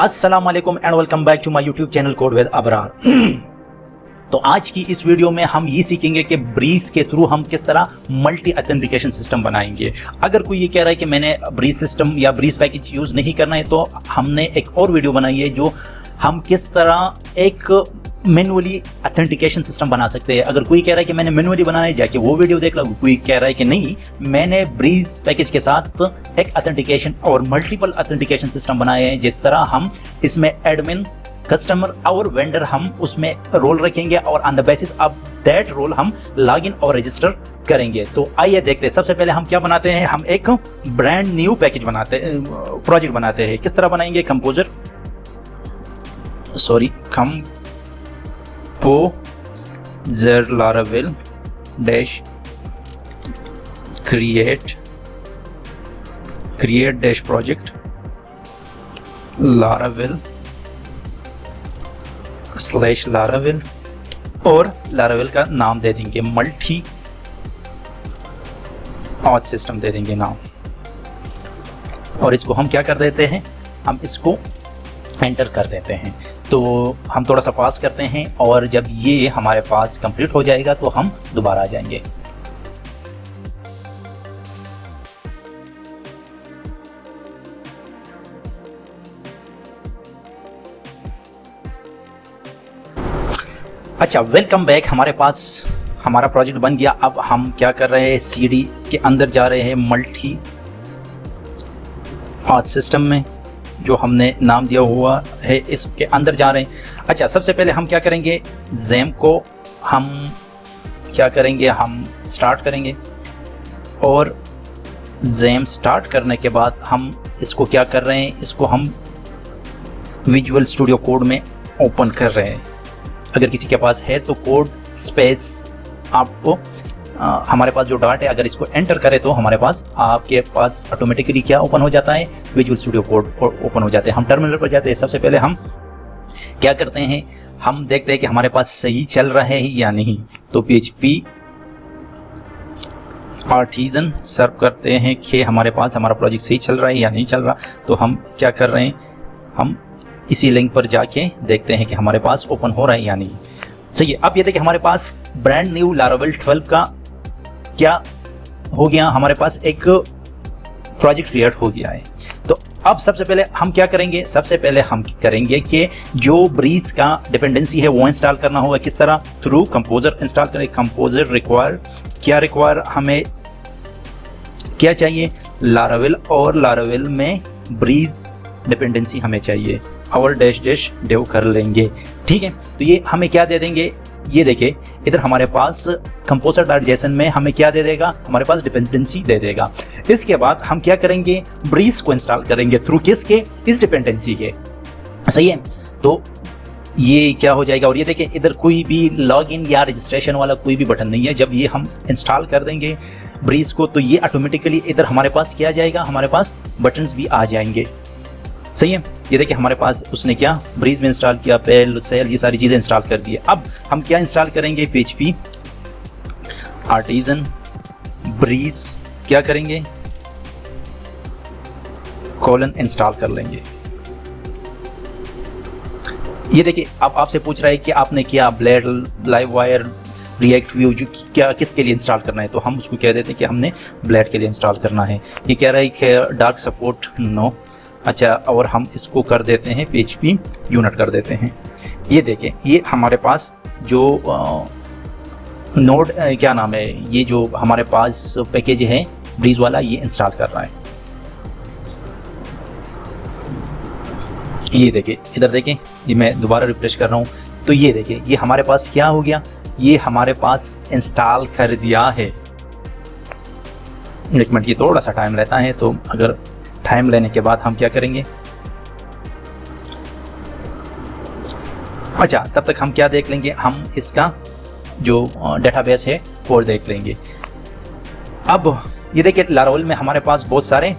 अस्सलाम वालेकुम and welcome back to my YouTube channel code with Abrar. तो आज की इस वीडियो में हम ये सीखेंगे कि ब्रीज के थ्रू हम किस तरह मल्टी ऑथेंटिकेशन सिस्टम बनाएंगे। अगर कोई ये कह रहा है कि मैंने ब्रीज सिस्टम या ब्रीज पैकेज यूज़ नहीं करना है, तो हमने एक और वीडियो बनाई है जो हम किस तरह एक मैनुअली ऑथेंटिकेशन सिस्टम बना सकते हैं। अगर कोई कह रहा है कि मैंने मैनुअली बनाना है, जाके वो वीडियो देख लो। कोई कह रहा है कि नहीं, मैंने ब्रीज पैकेज के साथ एक ऑथेंटिकेशन और मल्टीपल ऑथेंटिकेशन सिस्टम बनाए हैं, जिस तरह हम इसमें एडमिन, कस्टमर और वेंडर हम उसमें रोल रखेंगे और on the basis of that role हम लॉगिन और रजिस्टर करेंगे। तो आइए देखते हैं। सबसे पहले हम क्या बनाते हैं, हम एक ब्रांड न्यू पैकेज बनाते हैं, प्रोजेक्ट बनाते हैं। किस तरह बनाएंगे, composer laravel dash create dash project laravel / laravel और laravel का नाम दे देंगे मल्टी ऑथ सिस्टम दे देंगे नाम। और इसको हम क्या कर देते हैं, हम इसको एंटर कर देते हैं। तो हम थोड़ा सा पास करते हैं और जब ये हमारे पास कंप्लीट हो जाएगा तो हम दोबारा आ जाएंगे। अच्छा, वेलकम बैक। हमारे पास हमारा प्रोजेक्ट बन गया। अब हम क्या कर रहे हैं, सीडी इसके अंदर जा रहे हैं, मल्टी ऑथ सिस्टम में जो हमने नाम दिया हुआ है इसके अंदर जा रहे हैं। अच्छा, सबसे पहले हम क्या करेंगे, ज़ैम को हम क्या करेंगे, हम स्टार्ट करेंगे और ज़ैम स्टार्ट करने के बाद हम इसको क्या कर रहे हैं, इसको हम विजुअल स्टूडियो कोड में ओपन कर रहे हैं। अगर किसी के पास है तो कोड स्पेस आपको हमारे पास जो डॉट है, अगर इसको एंटर करें तो हमारे पास आपके पास ऑटोमेटिकली क्या ओपन हो जाता है, विजुअल स्टूडियो कोड ओपन हो जाते हैं। हम टर्मिनल पर जाते हैं। सबसे पहले हम क्या करते हैं, हम देखते हैं कि हमारे पास सही चल रहा है या नहीं। तो PHP आर्टिजन सर्व करते हैं कि हमारे पास हमारा प्रोजेक्ट सही चल रहा है या नहीं चल रहा। तो हम क्या कर रहे हैं, हम इसी लिंक पर जाके देखते हैं कि हमारे पास ओपन हो रहा है या नहीं। सही है। अब ये देखिए, हमारे पास ब्रांड न्यू लारावेल 12 का क्या हो गया, हमारे पास एक प्रोजेक्ट क्रिएट हो गया है। तो अब सबसे पहले हम क्या करेंगे, सबसे पहले हम करेंगे कि जो ब्रीज का डिपेंडेंसी है वो इंस्टॉल करना होगा। किस तरह, थ्रू कंपोजर इंस्टॉल करें। कंपोजर रिक्वायर क्या रिक्वायर, हमें क्या चाहिए, लारावेल और लारावेल में ब्रीज डिपेंडेंसी हमें चाहिए और डैश डेव कर लेंगे। ठीक है। तो ये हमें क्या दे देंगे, ये देखिए इधर हमारे पास composer.json में हमें क्या दे देगा, हमारे पास डिपेंडेंसी दे देगा। इसके बाद हम क्या करेंगे, ब्रीज को इंस्टॉल करेंगे थ्रू किसके, इस डिपेंडेंसी के। सही है। तो ये क्या हो जाएगा, और ये देखिए इधर कोई भी लॉगिन या रजिस्ट्रेशन वाला कोई भी बटन नहीं है। जब ये हम इंस्टॉल कर देंगे ब्रीज को, तो ये ऑटोमेटिकली इधर हमारे पास क्या जाएगा, हमारे पास बटन्स भी आ जाएंगे। सही है। ये देखिए हमारे पास उसने क्या ब्रीज में इंस्टॉल किया, पेल सेल ये सारी चीज़ें इंस्टॉल कर दी है। अब हम क्या इंस्टॉल करेंगे, PHP आर्टिजन ब्रीज क्या करेंगे, कोलन इंस्टॉल कर लेंगे। ये देखिए अब आपसे पूछ रहा है कि आपने क्या blade, live wire, react view जो क्या किसके लिए इंस्टॉल करना है। तो हम उसको कह देते हैं कि हमने ब्लेड के लिए इंस्टॉल करना है। ये कह रहा है कि डार्क सपोर्ट नो। अच्छा, और हम इसको कर देते हैं PHP यूनिट कर देते हैं। ये देखें, ये हमारे पास जो नोड क्या नाम है, ये जो हमारे पास पैकेज है ब्रीज वाला, ये इंस्टॉल कर रहा है। ये देखें, इधर देखें, ये मैं दोबारा रिफ्रेश कर रहा हूँ। तो ये देखें, ये हमारे पास क्या हो गया, ये हमारे पास इंस्टॉल कर दिया है। एक मिनट, ये थोड़ा सा टाइम लेता है, तो अगर टाइम लेने के बाद हम क्या करेंगे, अच्छा तब तक हम क्या देख लेंगे, हम इसका जो डेटाबेस है वो देख लेंगे। अब ये देखिए लारावेल में हमारे पास बहुत सारे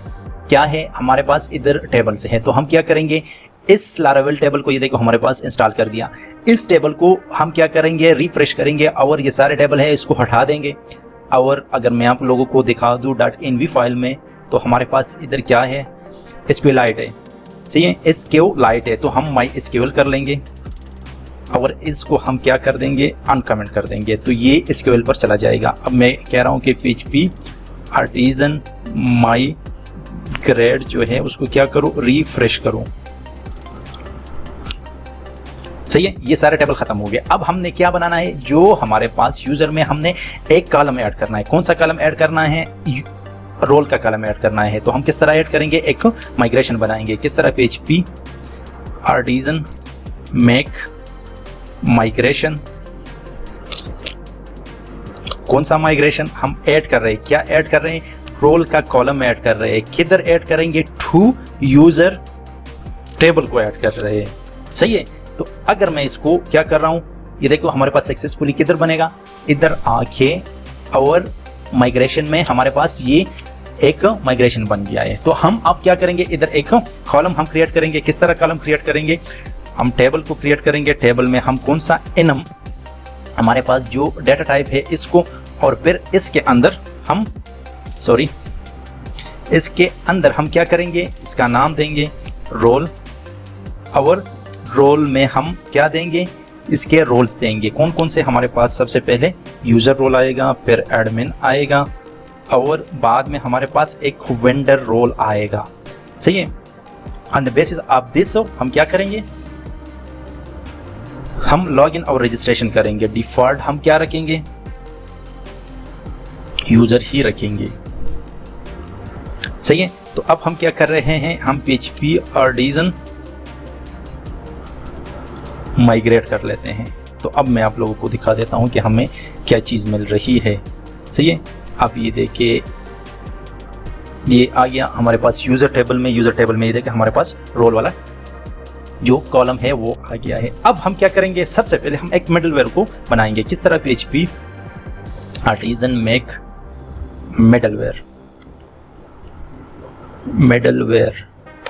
क्या है, हमारे पास इधर टेबल्स हैं। तो हम क्या करेंगे, इस लारावेल टेबल को ये देखो हमारे पास इंस्टॉल कर दिया। इस टेबल को हम क्या करेंगे, रिफ्रेश करेंगे और ये सारे टेबल है इसको हटा देंगे। और अगर मैं आप लोगों को दिखा दूँ .env फाइल में, तो हमारे पास इधर क्या है, SQLite है। सही है, एसक्यू लाइट है तो हम माई एसक्यूएल कर लेंगे और इसको हम क्या कर देंगे, अनकमेंट कर देंगे, तो ये एसक्यूएल पर चला जाएगा। अब मैं कह रहा हूँ कि PHP आर्टिजन माइग्रेट जो है उसको क्या करूँ, रिफ्रेश करूँ। सही है, ये सारे टेबल खत्म हो गए। अब हमने क्या बनाना है, जो हमारे पास यूजर में हमने एक कॉलम ऐड करना है। कौन सा कॉलम ऐड करना है, रोल का कॉलम ऐड करना है। तो हम किस तरह ऐड करेंगे, एक माइग्रेशन बनाएंगे। किस तरह, PHP आर्टिजन मेक माइग्रेशन। कौन सा माइग्रेशन हम ऐड कर रहे हैं, क्या ऐड कर रहे हैं, रोल का कॉलम ऐड कर रहे हैं। किधर ऐड करेंगे, टू यूजर टेबल को ऐड कर रहे हैं। सही है, तो अगर मैं इसको क्या कर रहा हूं, ये देखो हमारे पास सक्सेसफुली किधर बनेगा, इधर आके और माइग्रेशन में हमारे पास ये एक माइग्रेशन बन गया है। तो हम अब क्या करेंगे, इधर एक कॉलम हम क्रिएट करेंगे। किस तरह कॉलम क्रिएट करेंगे, हम टेबल को क्रिएट करेंगे। टेबल में हम कौन सा enum, हमारे पास जो डेटा टाइप है इसको, और फिर इसके अंदर हम इसके अंदर हम क्या करेंगे, इसका नाम देंगे रोल, और रोल में हम क्या देंगे, इसके रोल्स देंगे। कौन कौन से हमारे पास, सबसे पहले यूजर रोल आएगा, फिर एडमिन आएगा, और बाद में हमारे पास एक वेंडर रोल आएगा। सही है, on the basis of this हम क्या करेंगे, हम लॉगिन और रजिस्ट्रेशन करेंगे। डिफॉल्ट हम क्या रखेंगे, यूजर ही रखेंगे। सही है, तो अब हम क्या कर रहे हैं, हम PHP आर्टिजन माइग्रेट कर लेते हैं। तो अब मैं आप लोगों को दिखा देता हूं कि हमें क्या चीज़ मिल रही है। सही है, आप ये देखिए, ये आ गया हमारे पास यूजर टेबल में। यूजर टेबल में ये देखिए हमारे पास रोल वाला जो कॉलम है वो आ गया है। अब हम क्या करेंगे, सबसे पहले हम एक मिडलवेयर को बनाएंगे। किस तरह, PHP आर्टिजन मेक मिडलवेयर,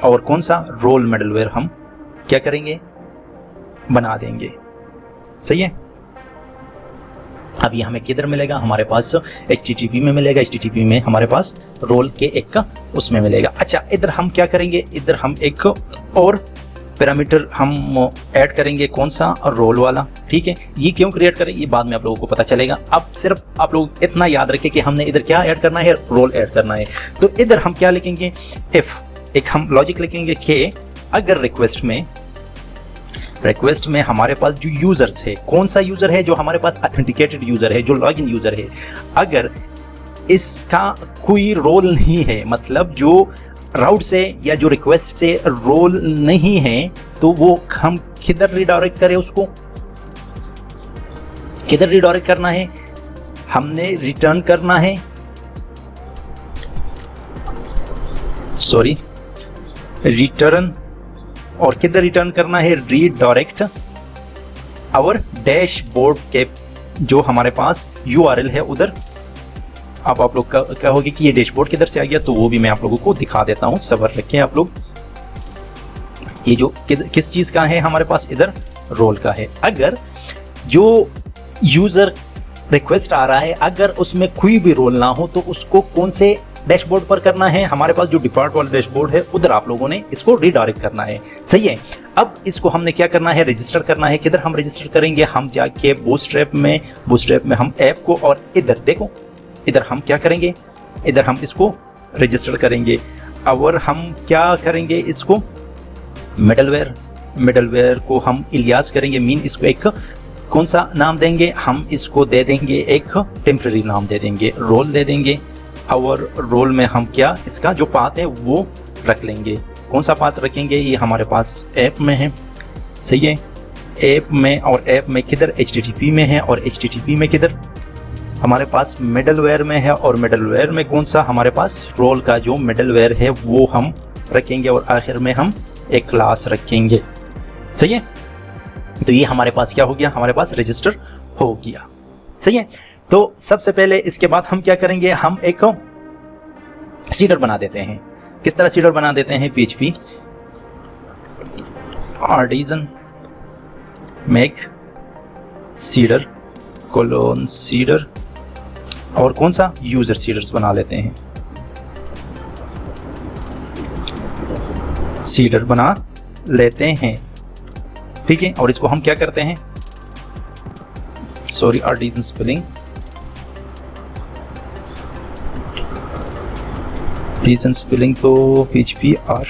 और कौन सा, रोल मिडलवेयर हम क्या करेंगे, बना देंगे। सही है, अब ये हमें किधर मिलेगा, हमारे पास HTTP में मिलेगा। HTTP में हमारे पास रोल के एक का उसमें मिलेगा। अच्छा, इधर हम क्या करेंगे, इधर हम एक और पैरामीटर हम ऐड करेंगे। कौन सा, रोल वाला। ठीक है, ये क्यों क्रिएट करें ये बाद में आप लोगों को पता चलेगा। अब सिर्फ आप लोग इतना याद रखें कि हमने इधर क्या ऐड करना है, रोल ऐड करना है। तो इधर हम क्या लिखेंगे, इफ, एक हम लॉजिक लिखेंगे कि अगर रिक्वेस्ट में हमारे पास जो यूजर्स है, कौन सा यूजर है, जो हमारे पास ऑथेंटिकेटेड यूजर है, जो लॉगिन यूजर है, अगर इसका कोई रोल नहीं है, मतलब जो राउट से या जो रिक्वेस्ट से रोल नहीं है, तो वो हम किधर रिडायरेक्ट करें, उसको किधर रिडायरेक्ट करना है, हमने रिटर्न करना है, रिटर्न, और किधर रिटर्न करना है, रीडायरेक्ट और डैशबोर्ड के जो हमारे पास URL है उधर। अब आप लोग कहोगे कि ये डैशबोर्ड किधर से आ गया, तो वो भी मैं आप लोगों को दिखा देता हूँ, सब्र रखें आप लोग। ये जो किस चीज़ का है हमारे पास, इधर रोल का है। अगर जो यूज़र रिक्वेस्ट आ रहा है, अगर उसमें कोई भी रोल ना हो, तो उसको कौन से डैशबोर्ड पर करना है, हमारे पास जो डिफॉल्ट वाला डैशबोर्ड है उधर आप लोगों ने इसको रिडायरेक्ट करना है। सही है, अब इसको हमने क्या करना है, रजिस्टर करना है। किधर हम रजिस्टर करेंगे, हम जाके बूटस्ट्रैप में हम ऐप को, और इधर देखो, इधर हम क्या करेंगे, इधर हम इसको रजिस्टर करेंगे, और हम क्या करेंगे, इसको मिडलवेयर को हम इलियास करेंगे। मीन इसको एक कौन सा नाम देंगे, हम इसको दे देंगे एक टेम्परेरी नाम दे देंगे, रोल दे देंगे, और रोल में हम क्या, इसका जो पाथ है वो रख लेंगे। कौन सा पाथ रखेंगे, ये हमारे पास ऐप में है। सही है, ऐप में, और ऐप में किधर, HTTP में है, और HTTP में किधर, हमारे पास मिडलवेयर में है, और मिडलवेयर में कौन सा, हमारे पास रोल का जो मिडलवेयर है वो हम रखेंगे, और आखिर में हम एक क्लास रखेंगे। सही है, तो ये हमारे पास क्या हो गया, हमारे पास रजिस्टर हो गया। सही है, तो सबसे पहले इसके बाद हम क्या करेंगे, हम एक सीडर बना देते हैं। किस तरह सीडर बना देते हैं, PHP artisan make seeder colon seeder, और कौन सा, यूजर सीडर्स बना लेते हैं। सीडर बना लेते हैं, ठीक है। और इसको हम क्या करते हैं, sorry artisan spelling, artisan spelling तो PHPR,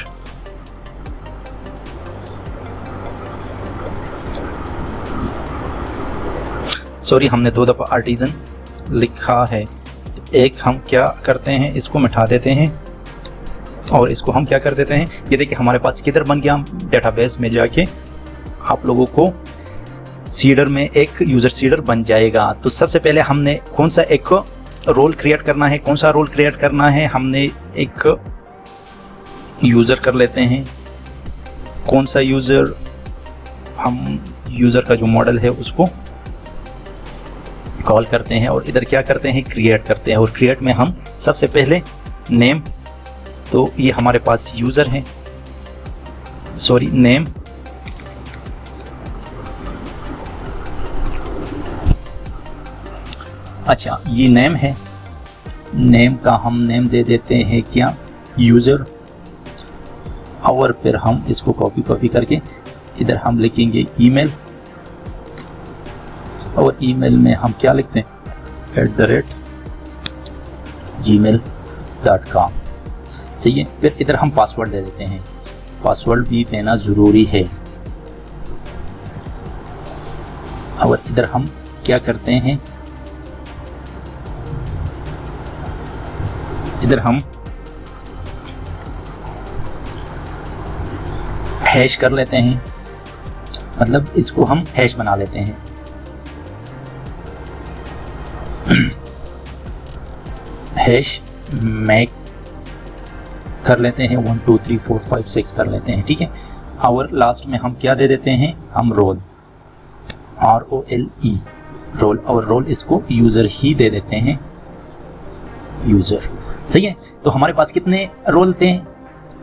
सॉरी हमने 2 दफ़ा आर्टिजन लिखा है। एक हम क्या करते हैं, इसको मिटा देते हैं और इसको हम क्या कर देते हैं, ये देखिए हमारे पास किधर बन गया, डेटाबेस में जाके आप लोगों को सीडर में एक यूज़र सीडर बन जाएगा। तो सबसे पहले हमने कौन सा एक रोल क्रिएट करना है, कौन सा रोल क्रिएट करना है, हमने एक यूज़र कर लेते हैं। कौन सा यूज़र, हम यूज़र का जो मॉडल है उसको कॉल करते हैं और इधर क्या करते हैं, क्रिएट करते हैं। और क्रिएट में हम सबसे पहले नेम, तो ये हमारे पास यूज़र है, सॉरी नेम, अच्छा ये नेम है, नेम का हम नेम दे देते हैं क्या, यूज़र। और फिर हम इसको कॉपी करके इधर हम लिखेंगे ईमेल, और ईमेल में हम क्या लिखते हैं, @gmail.com, सही है। फिर इधर हम पासवर्ड दे देते हैं, पासवर्ड भी देना ज़रूरी है। और इधर हम क्या करते हैं, इधर हम हैश कर लेते हैं, मतलब इसको हम हैश बना लेते हैं। हैश मैक कर लेते हैं, 1 2 3 4 5 6 कर लेते हैं, ठीक है। और लास्ट में हम क्या दे देते हैं, हम रोल, ROLE, रोल, और रोल इसको यूज़र ही दे देते हैं, यूज़र, सही है। तो हमारे पास कितने रोल थे,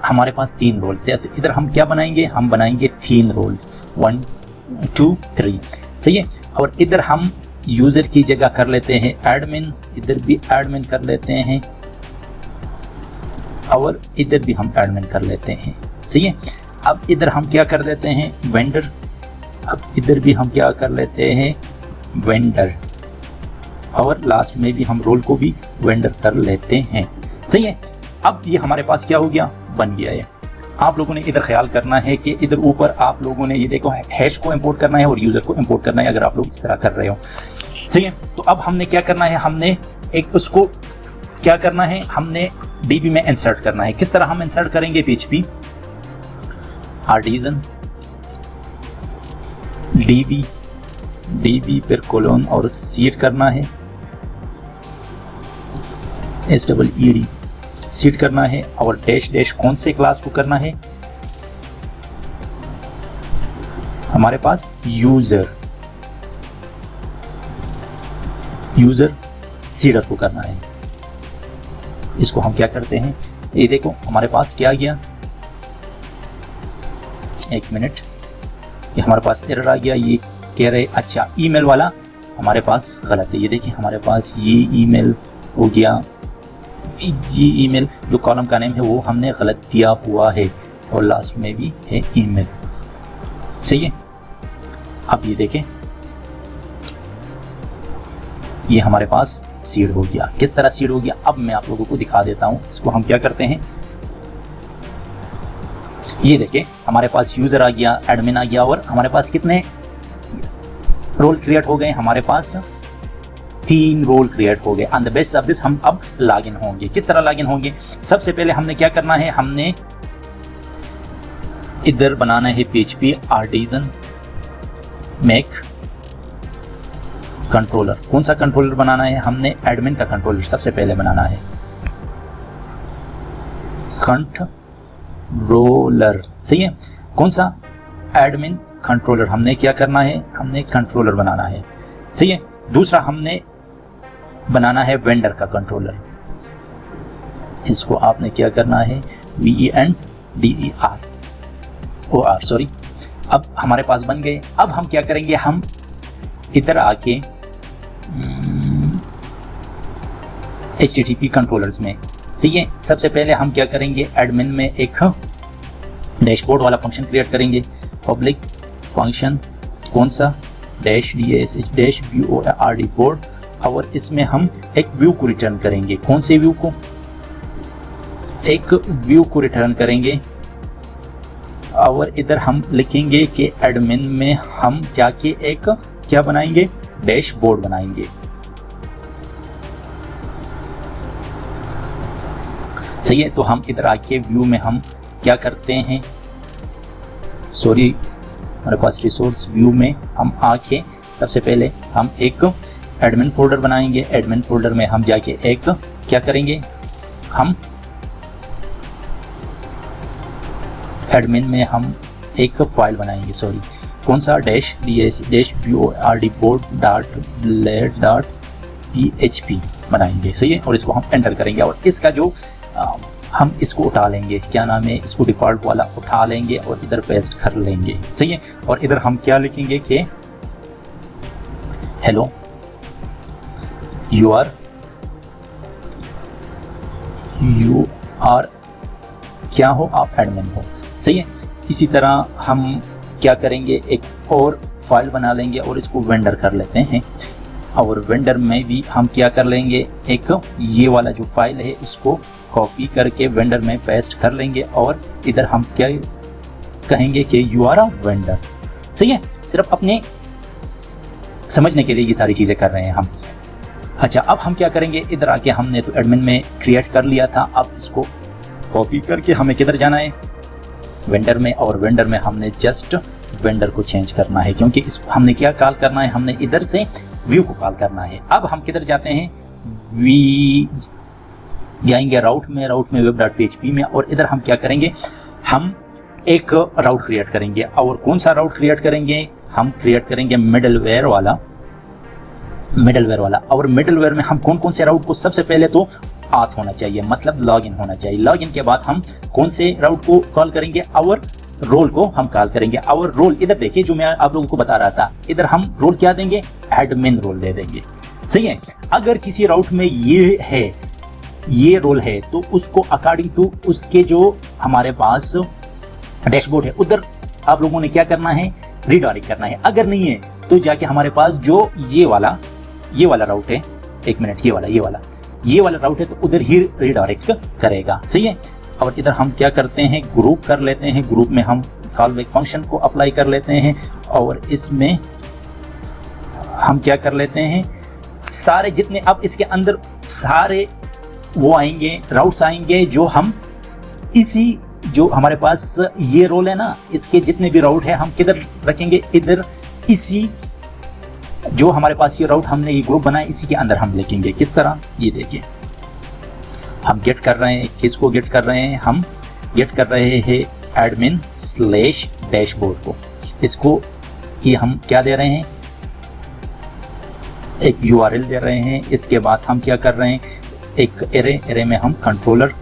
हमारे पास 3 रोल्स थे। तो इधर हम क्या बनाएंगे, हम बनाएंगे 3 रोल्स, 1 2 3, सही है। और इधर हम यूज़र की जगह कर लेते हैं एडमिन, इधर भी एडमिन कर लेते हैं, और इधर भी हम एडमिन कर लेते हैं, सही है। अब इधर हम क्या कर देते हैं, वेंडर, अब इधर भी हम क्या कर लेते हैं, वेंडर, और लास्ट में भी हम रोल को भी वेंडर कर लेते हैं, सही है। अब ये हमारे पास क्या हो गया, बन गया है। आप लोगों ने इधर ख्याल करना है कि इधर ऊपर आप लोगों ने ये देखो हैश को इंपोर्ट करना है और यूज़र को इंपोर्ट करना है, अगर आप लोग इस तरह कर रहे हो, सही है। तो अब हमने क्या करना है, हमने एक उसको क्या करना है, हमने DB में इंसर्ट करना है। किस तरह हम इंसर्ट करेंगे, PHP आर्टिजन DB पर कोलोन और सीड करना है, SEED सीड करना है, और डैश कौन से क्लास को करना है, हमारे पास यूज़र सीडर को करना है। इसको हम क्या करते हैं, ये देखो हमारे पास क्या आ गया, एक मिनट, ये हमारे पास एरर आ गया, ये कह रहे अच्छा ईमेल वाला हमारे पास गलत है। ये देखिए हमारे पास ये ईमेल हो गया, ये ईमेल जो कॉलम का नेम है वो हमने गलत दिया हुआ है, और लास्ट में भी है ईमेल, सही है। अब ये देखें, ये हमारे पास सीड हो गया। किस तरह सीड हो गया, अब मैं आप लोगों को दिखा देता हूं। इसको हम क्या करते हैं, ये देखें हमारे पास यूज़र आ गया, एडमिन आ गया, और हमारे पास कितने रोल क्रिएट हो गए, हमारे पास 3 रोल क्रिएट हो गए। On the basis of this हम अब लॉगिन होंगे। किस तरह लॉगिन होंगे, सबसे पहले हमने क्या करना है, हमने इधर बनाना है PHP आर्टिजन मेक कंट्रोलर। कौन सा कंट्रोलर बनाना है, हमने एडमिन का कंट्रोलर सबसे पहले बनाना है, कंट्रोलर, सही है। कौन सा, एडमिन कंट्रोलर, हमने क्या करना है, हमने कंट्रोलर बनाना है, सही है। दूसरा हमने बनाना है वेंडर का कंट्रोलर, इसको आपने क्या करना है, VENDER सॉरी। अब हमारे पास बन गए। अब हम क्या करेंगे, हम इधर आके HTTP कंट्रोलर्स में, सही है। सबसे पहले हम क्या करेंगे, एडमिन में एक डैशबोर्ड वाला फंक्शन क्रिएट करेंगे, पब्लिक फंक्शन कौन सा, डैश BOARD बोर्ड, और इसमें हम एक व्यू को रिटर्न करेंगे। कौन से व्यू को, एक व्यू को रिटर्न करेंगे, और इधर हम लिखेंगे कि एडमिन में हम जाके एक क्या बनाएंगे, डैशबोर्ड बनाएंगे। सही है, तो हम इधर आके व्यू में हम क्या करते हैं, सॉरी हमारे पास रिसोर्स व्यू में हम आके सबसे पहले हम एक एडमिन फोल्डर बनाएंगे। एडमिन फोल्डर में हम जाके एक क्या करेंगे, हम एडमिन में हम एक फाइल बनाएंगे, सॉरी कौन सा, -BOARD board.blade.php बनाएंगे। सही है, और इसको हम एंटर करेंगे, और इसका जो हम इसको उठा लेंगे, क्या नाम है, इसको डिफ़ॉल्ट वाला उठा लेंगे और इधर पेस्ट कर लेंगे। सही है, और इधर हम क्या लिखेंगे कि हेलो यू आर क्या हो, आप एडमिन हो। सही है, इसी तरह हम क्या करेंगे, एक और फाइल बना लेंगे और इसको वेंडर कर लेते हैं, और वेंडर में भी हम क्या कर लेंगे, एक ये वाला जो फाइल है इसको कॉपी करके वेंडर में पेस्ट कर लेंगे, और इधर हम क्या कहेंगे कि यू आर अ वेंडर। सही है, सिर्फ अपने समझने के लिए ये सारी चीज़ें कर रहे हैं हम। अच्छा, अब हम क्या करेंगे, इधर आके हमने तो एडमिन में क्रिएट कर लिया था, अब इसको कॉपी करके हमें किधर जाना है, वेंडर में, और वेंडर में हमने जस्ट वेंडर को चेंज करना है, क्योंकि इसको हमने क्या कॉल करना है, हमने इधर से व्यू को कॉल करना है। अब हम किधर जाते हैं, जाएंगे राउट में web.php में, और इधर हम क्या करेंगे, हम एक राउट क्रिएट करेंगे, और कौन सा राउट क्रिएट करेंगे, हम क्रिएट करेंगे मिडलवेयर वाला, और मिडलवेयर में हम कौन कौन से राउट को, सबसे पहले तो आथ होना चाहिए, मतलब लॉगिन होना चाहिए। लॉगिन के बाद हम कौन से राउट को कॉल करेंगे, और रोल को हम कॉल करेंगे। और रोल इधर देखिए, जो मैं आप लोगों को बता रहा था, इधर हम रोल क्या देंगे, एडमिन रोल दे देंगे। सही है, अगर किसी राउट में ये रोल है तो उसको अकॉर्डिंग टू उसके जो हमारे पास डैशबोर्ड है उधर आप लोगों ने क्या करना है, रीडायरेक्ट करना है। अगर नहीं है तो जाके हमारे पास जो ये वाला राउट है, एक मिनट, ये वाला राउट है तो उधर ही रीडायरेक्ट करेगा। सही है, और इधर हम क्या करते हैं, ग्रुप कर लेते हैं, ग्रुप में हम कॉलबैक फंक्शन को अप्लाई कर लेते हैं, और इसमें हम क्या कर लेते हैं, सारे जितने अब इसके अंदर सारे वो आएंगे, राउट्स आएंगे, जो हम इसी जो हमारे पास ये रोल है ना, इसके जितने भी राउट है हम किधर रखेंगे, इधर इसी जो हमारे पास ये राउट हमने ये ग्रुप बनाया इसी के अंदर हम लिखेंगे। किस तरह, ये देखिए, हम गेट कर रहे हैं, किसको गेट कर रहे हैं, हम गेट कर रहे हैं admin/डैशबोर्ड को। इसको ये हम क्या दे रहे हैं, एक URL दे रहे हैं। इसके बाद हम क्या कर रहे हैं, एक एरे में हम कंट्रोलर,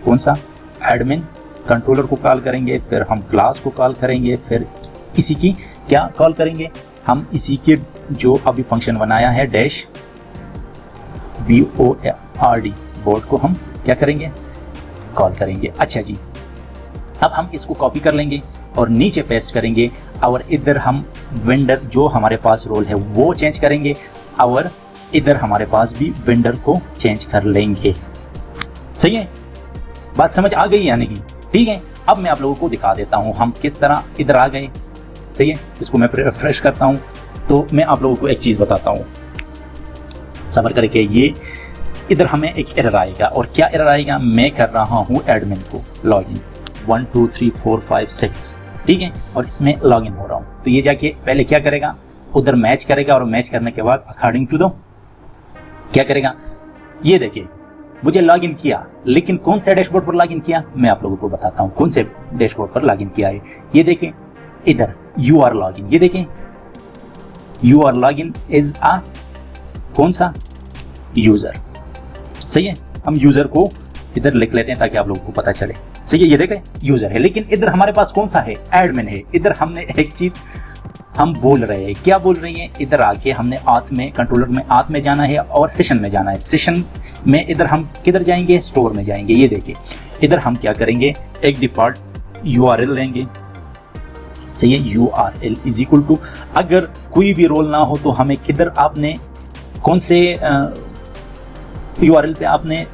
कौन सा, एडमिन कंट्रोलर को कॉल करेंगे, फिर हम क्लास को कॉल करेंगे, फिर इसी की क्या कॉल करेंगे, हम इसी के जो अभी फंक्शन बनाया है -BOARD बोर्ड को हम क्या करेंगे, कॉल करेंगे। अच्छा जी, अब हम इसको कॉपी कर लेंगे और नीचे पेस्ट करेंगे, और इधर हम वेंडर जो हमारे पास रोल है वो चेंज करेंगे, और इधर हमारे पास भी वेंडर को चेंज कर लेंगे। सही है, बात समझ आ गई या नहीं? ठीक है, अब मैं आप लोगों को दिखा देता हूं हम किस तरह इधर आ गए। सही है, इसको मैं रिफ्रेश करता हूं तो मैं आप लोगों को एक चीज बताता हूं, सब्र करके। ये इधर हमें एक एरर आएगा, और क्या एरर आएगा, मैं कर रहा हूं एडमिन को लॉगिन 1 2 3 4 5 6, ठीक है, और इसमें लॉगिन हो रहा हूं। तो ये जाके पहले क्या करेगा, उधर मैच करेगा, और मैच करने के बाद अकॉर्डिंग टू दो क्या करेगा, ये देखिए मुझे लॉगिन किया, लेकिन कौन से डैशबोर्ड पर लॉगिन किया, मैं आप लोगों को बताता हूं कौन से डैशबोर्ड पर लॉगिन किया है। ये देखें, इधर यू आर लॉगिन, ये देखें you are login is a कौन सा, यूजर। सही है, हम यूजर को इधर लिख लेते हैं ताकि आप लोगों को पता चले। सही है, ये देखें यूजर है, लेकिन इधर हमारे पास कौन सा है, एडमिन है। इधर हमने एक चीज हम बोल रहे हैं, क्या बोल रही हैं, इधर आके हमने आथ में, कंट्रोलर में आथ में जाना है और सेशन में जाना है। सेशन में इधर हम किधर जाएंगे, स्टोर में जाएंगे। ये देखिए, इधर हम क्या करेंगे, एक डिफॉल्ट URL लेंगे, सही है, URL इज इक्वल टू, अगर कोई भी रोल ना हो तो हमें किधर आपने कौन से URL पे आपने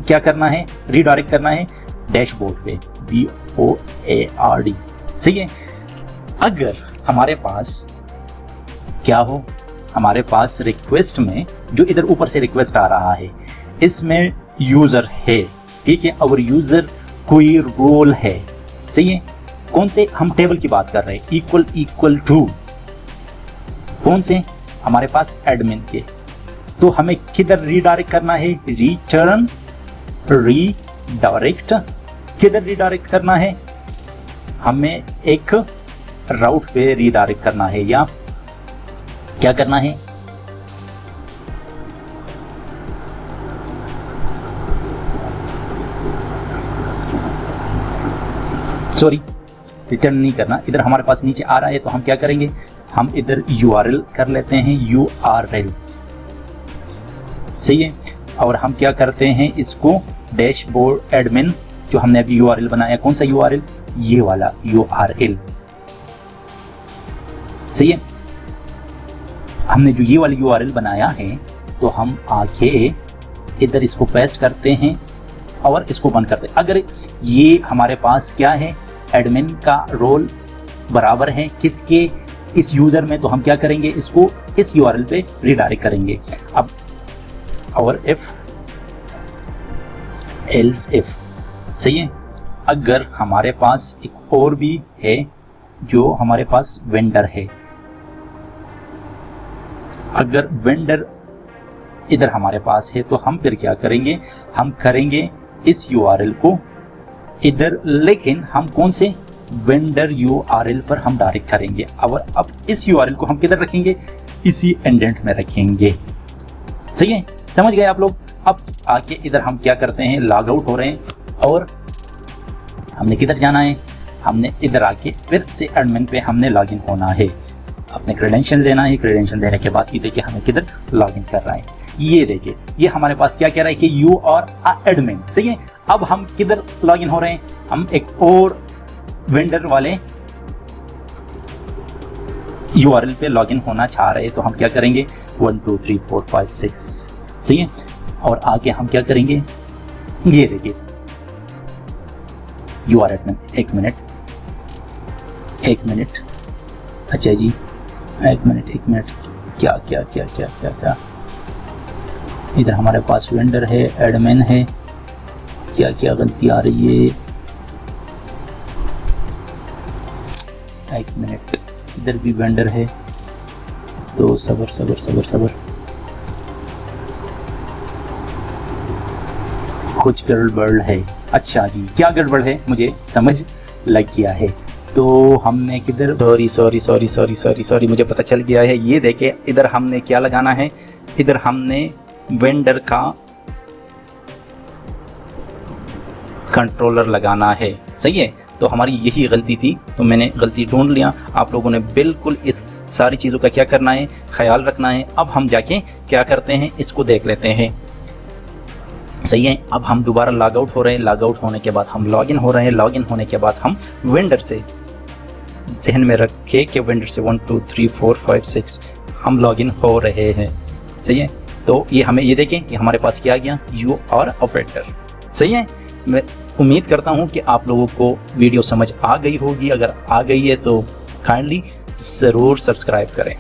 क्या करना है, रीडायरेक्ट करना है, डैशबोर्ड पे, BOARD, सही है। अगर हमारे पास क्या हो, हमारे पास रिक्वेस्ट में जो इधर ऊपर से रिक्वेस्ट आ रहा है इसमें यूजर है, ठीक है, और यूजर कोई रोल है, सही है, कौन से, हम टेबल की बात कर रहे हैं, इक्वल टू कौन से, हमारे पास एडमिन के, तो हमें किधर रीडायरेक्ट करना है, रिटर्न रीडायरेक्ट, किधर रीडायरेक्ट करना है, हमें एक राउट पे रीडायरेक्ट करना है, या क्या करना है, सॉरी रिटर्न नहीं करना, इधर हमारे पास नीचे आ रहा है तो हम क्या करेंगे, हम इधर URL कर लेते हैं, URL, सही है, और हम क्या करते हैं इसको डैशबोर्ड एडमिन, जो हमने अभी URL बनाया, कौन सा URL, ये वाला URL, सही है, हमने जो ये वाली URL बनाया है तो हम आके इधर इसको पेस्ट करते हैं और इसको बंद करते हैं। अगर ये हमारे पास क्या है, एडमिन का रोल बराबर है किसके, इस यूजर में, तो हम क्या करेंगे, इसको इस URL पे रीडायरेक्ट करेंगे। अब और एल्स इफ, सही है, अगर हमारे पास एक और भी है जो हमारे पास वेंडर है, अगर वेंडर इधर हमारे पास है तो हम फिर क्या करेंगे, हम करेंगे इस URL को इधर, लेकिन हम कौन से वेंडर URL पर हम डायरेक्ट करेंगे, और अब इस URL को हम किधर रखेंगे, इसी इंडेंट में रखेंगे, सही है, समझ गए आप लोग। अब आके इधर हम क्या करते हैं, लॉग आउट हो रहे हैं, और हमने किधर जाना है, हमने इधर आके फिर से एडमिन पे हमने लॉगिन होना है, अपने क्रेडेंशियल देना है, क्रेडेंशियल देने के बाद ये देखिए हमें किधर लॉगिन कर रहा है, ये देखिए ये हमारे पास क्या कह रहा है कि यू आर एडमिन, सही है। अब हम किधर लॉगिन हो रहे हैं, हम एक और वेंडर वाले URL पे लॉगिन होना चाह रहे हैं, तो हम क्या करेंगे 1 2 3 4 5 6, सही है, और आगे हम क्या करेंगे, ये देखिए यू आर एडमिन, एक मिनट, अच्छा जी, एक मिनट, क्या इधर हमारे पास वेंडर है, एडमिन है, क्या गलती आ रही है, एक मिनट, इधर भी वेंडर है, तो सबर, कुछ गड़बड़ है, अच्छा जी, क्या गड़बड़ है मुझे समझ लग गया है, तो हमने किधर, सॉरी मुझे पता चल गया है, ये देखे इधर हमने क्या लगाना है, इधर हमने वेंडर का कंट्रोलर लगाना है, सही है, तो हमारी यही गलती थी, तो मैंने गलती ढूंढ लिया, आप लोगों ने बिल्कुल इस सारी चीज़ों का क्या करना है, ख्याल रखना है। अब हम जाके क्या करते हैं, इसको देख लेते हैं, सही है। अब हम दोबारा लॉग आउट हो रहे हैं, लॉग आउट होने के बाद हम लॉगिन हो रहे हैं, लॉगिन होने के बाद हम वेंडर से जहन में रखे कि वेंडर से 1 2 3 4 5 6 हम लॉगिन हो रहे हैं, सही है। तो ये हमें ये देखें कि हमारे पास क्या आ गया, यू आर ऑपरेटर, सही है। मैं उम्मीद करता हूँ कि आप लोगों को वीडियो समझ आ गई होगी, अगर आ गई है तो काइंडली ज़रूर सब्सक्राइब करें।